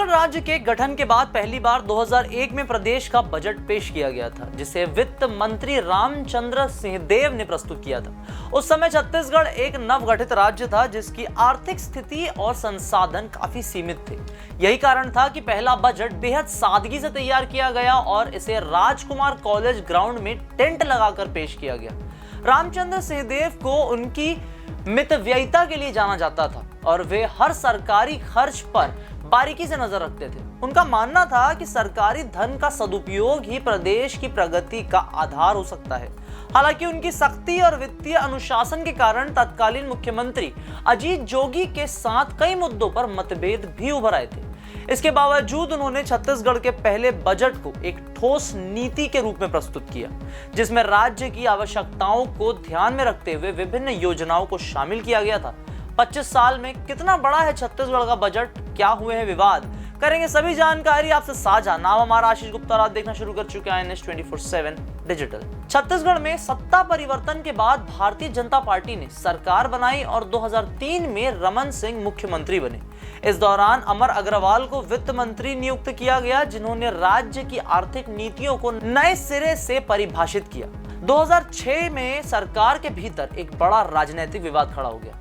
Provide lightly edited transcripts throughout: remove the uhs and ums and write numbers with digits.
छत्तीसगढ़ राज्य के गठन के बाद पहली बार 2001 में प्रदेश का बजट पेश किया गया था, जिसे वित्त मंत्री रामचंद्र सिंहदेव ने प्रस्तुत किया था। उस समय छत्तीसगढ़ एक नवगठित राज्य था जिसकी आर्थिक स्थिति और संसाधन काफी सीमित थे। यही कारण था कि पहला बजट बेहद सादगी से तैयार किया गया और इसे राजकुमार कॉलेज ग्राउंड में टेंट लगाकर पेश किया गया। रामचंद्र सिंहदेव को उनकी मितव्ययिता के लिए जाना जाता था और वे हर सरकारी खर्च पर बारीकी से नजर रखते थे। उनका मानना था कि सरकारी धन का सदुपयोग ही प्रदेश की प्रगति का आधार हो सकता है। हालांकि उनकी सख्ती और वित्तीय अनुशासन के कारण तत्कालीन मुख्यमंत्री अजीत जोगी के साथ कई मुद्दों पर मतभेद भी उभर आए थे। इसके बावजूद उन्होंने छत्तीसगढ़ के पहले बजट को एक ठोस नीति के रूप में प्रस्तुत किया, जिसमें राज्य की आवश्यकताओं को ध्यान में रखते हुए विभिन्न योजनाओं को शामिल किया गया था। 25 साल में कितना बड़ा है छत्तीसगढ़ का बजट, क्या हुए हैं विवाद, करेंगे सभी जानकारी आपसे साझा। नाम हमारा आशीष गुप्ता और आप देखना शुरू कर चुके हैं NS 24/7 डिजिटल। छत्तीसगढ़ में सत्ता परिवर्तन के बाद भारतीय जनता पार्टी ने सरकार बनाई और 2003 में रमन सिंह मुख्यमंत्री बने। इस दौरान अमर अग्रवाल को वित्त मंत्री नियुक्त किया गया, जिन्होंने राज्य की आर्थिक नीतियों को नए सिरे से परिभाषित किया। 2006 में सरकार के भीतर एक बड़ा राजनीतिक विवाद खड़ा हो गया,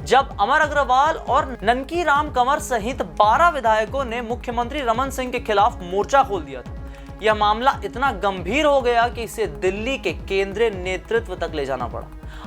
जब अमर अग्रवाल और ननकी राम कंवर सहित 12 विधायकों ने मुख्यमंत्री रमन सिंह के खिलाफ मोर्चा खोल दिया था। यह मामला इतना गंभीर हो गया कि इसे दिल्ली के केंद्रीय नेतृत्व तक ले जाना पड़ा।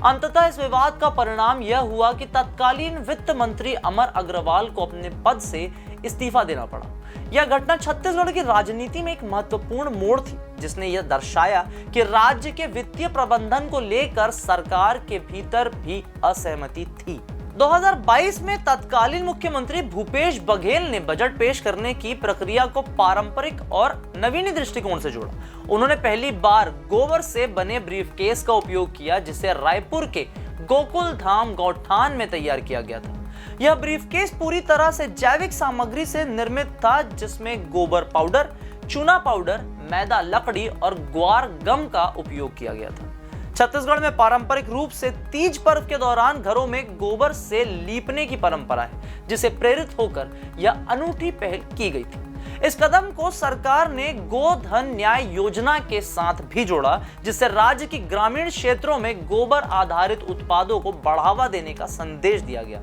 अंततः इस विवाद का परिणाम यह हुआ कि तत्कालीन वित्त मंत्री अमर अग्रवाल को अपने पद से इस्तीफा देना पड़ा। यह घटना छत्तीसगढ़ की राजनीति में एक महत्वपूर्ण मोड़ थी, जिसने यह दर्शाया कि राज्य के वित्तीय प्रबंधन को लेकर सरकार के भीतर भी असहमति थी। 2022 में तत्कालीन मुख्यमंत्री भूपेश बघेल ने बजट पेश करने की प्रक्रिया को पारंपरिक और नवीन दृष्टिकोण से जोड़ा। उन्होंने पहली बार गोबर से बने ब्रीफकेस का उपयोग किया, जिसे रायपुर के गोकुल धाम गौठान में तैयार किया गया था। यह ब्रीफकेस पूरी तरह से जैविक सामग्री से निर्मित था, जिसमें गोबर पाउडर, चूना पाउडर, मैदा लकड़ी और ग्वार गम का उपयोग किया गया था। छत्तीसगढ़ में पारंपरिक रूप से तीज पर्व के दौरान घरों में गोबर से लीपने की परंपरा है, जिसे प्रेरित होकर यह अनूठी पहल की गई थी। इस कदम को सरकार ने गोधन न्याय योजना के साथ भी जोड़ा, जिससे राज्य की ग्रामीण क्षेत्रों में गोबर आधारित उत्पादों को बढ़ावा देने का संदेश दिया गया।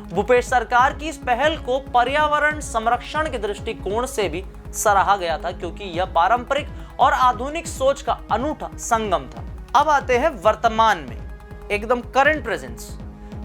भूपेश सरकार की इस पहल को पर्यावरण संरक्षण के दृष्टिकोण से भी सराहा गया था, क्योंकि यह पारंपरिक और आधुनिक सोच का अनूठा संगम था। अब आते हैं वर्तमान में, एकदम करंट प्रेजेंस।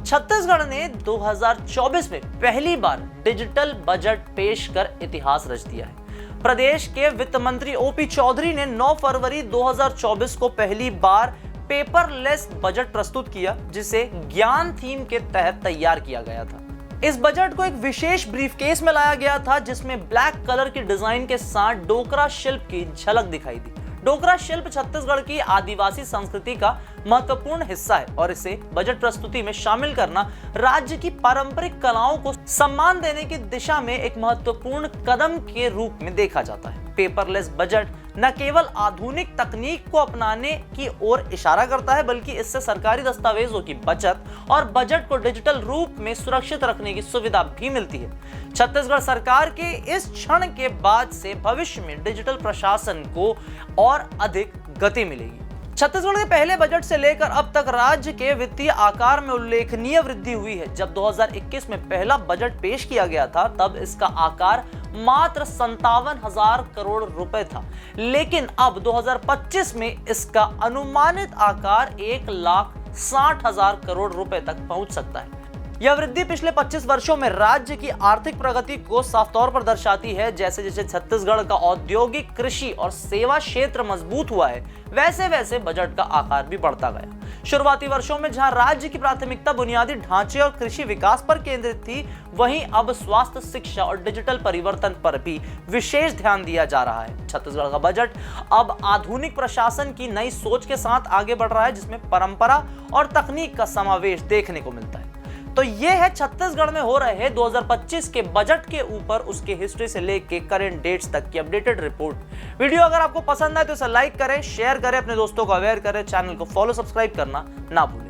छत्तीसगढ़ ने 2024 में पहली बार डिजिटल बजट पेश कर इतिहास रच दिया है। प्रदेश के वित्त मंत्री OP चौधरी ने 9 फरवरी 2024 को पहली बार पेपरलेस बजट प्रस्तुत किया, जिसे ज्ञान थीम के तहत तैयार किया गया था। इस बजट को एक विशेष ब्रीफकेस में लाया गया था, जिसमें ब्लैक कलर की डिजाइन के साथ डोकरा शिल्प की झलक दिखाई दी। डोकरा शिल्प छत्तीसगढ़ की आदिवासी संस्कृति का महत्वपूर्ण हिस्सा है और इसे बजट प्रस्तुति में शामिल करना राज्य की पारंपरिक कलाओं को सम्मान देने की दिशा में एक महत्वपूर्ण कदम के रूप में देखा जाता है। पेपरलेस बजट न केवल आधुनिक तकनीक को अपनाने की ओर इशारा करता है, बल्कि इससे सरकारी दस्तावेजों की बचत और बजट को डिजिटल रूप में सुरक्षित रखने की सुविधा भी मिलती है। छत्तीसगढ़ सरकार के इस क्षण के बाद से भविष्य में डिजिटल प्रशासन को और अधिक गति मिलेगी। छत्तीसगढ़ के पहले बजट से लेकर अब तक राज्य के वित्तीय आकार में उल्लेखनीय वृद्धि हुई है। जब 2021 में पहला बजट पेश किया गया था, तब इसका आकार मात्र 57,000 करोड़ रुपए था, लेकिन अब 2025 में इसका अनुमानित आकार 1,60,000 करोड़ रुपए तक पहुंच सकता है। यह वृद्धि पिछले 25 वर्षों में राज्य की आर्थिक प्रगति को साफ तौर पर दर्शाती है। जैसे जैसे छत्तीसगढ़ का औद्योगिक, कृषि और सेवा क्षेत्र मजबूत हुआ है, वैसे वैसे बजट का आकार भी बढ़ता गया। शुरुआती वर्षों में जहां राज्य की प्राथमिकता बुनियादी ढांचे और कृषि विकास पर केंद्रित थी, वहीं अब स्वास्थ्य, शिक्षा और डिजिटल परिवर्तन पर भी विशेष ध्यान दिया जा रहा है। छत्तीसगढ़ का बजट अब आधुनिक प्रशासन की नई सोच के साथ आगे बढ़ रहा है, जिसमें परंपरा और तकनीक का समावेश देखने को मिलता है। तो ये है छत्तीसगढ़ में हो रहे 2025 के बजट के ऊपर उसके हिस्ट्री से लेके करंट डेट्स तक की अपडेटेड रिपोर्ट। वीडियो अगर आपको पसंद आए तो इसे लाइक करें, शेयर करें, अपने दोस्तों को अवेयर करें, चैनल को फॉलो, सब्सक्राइब करना ना भूलें।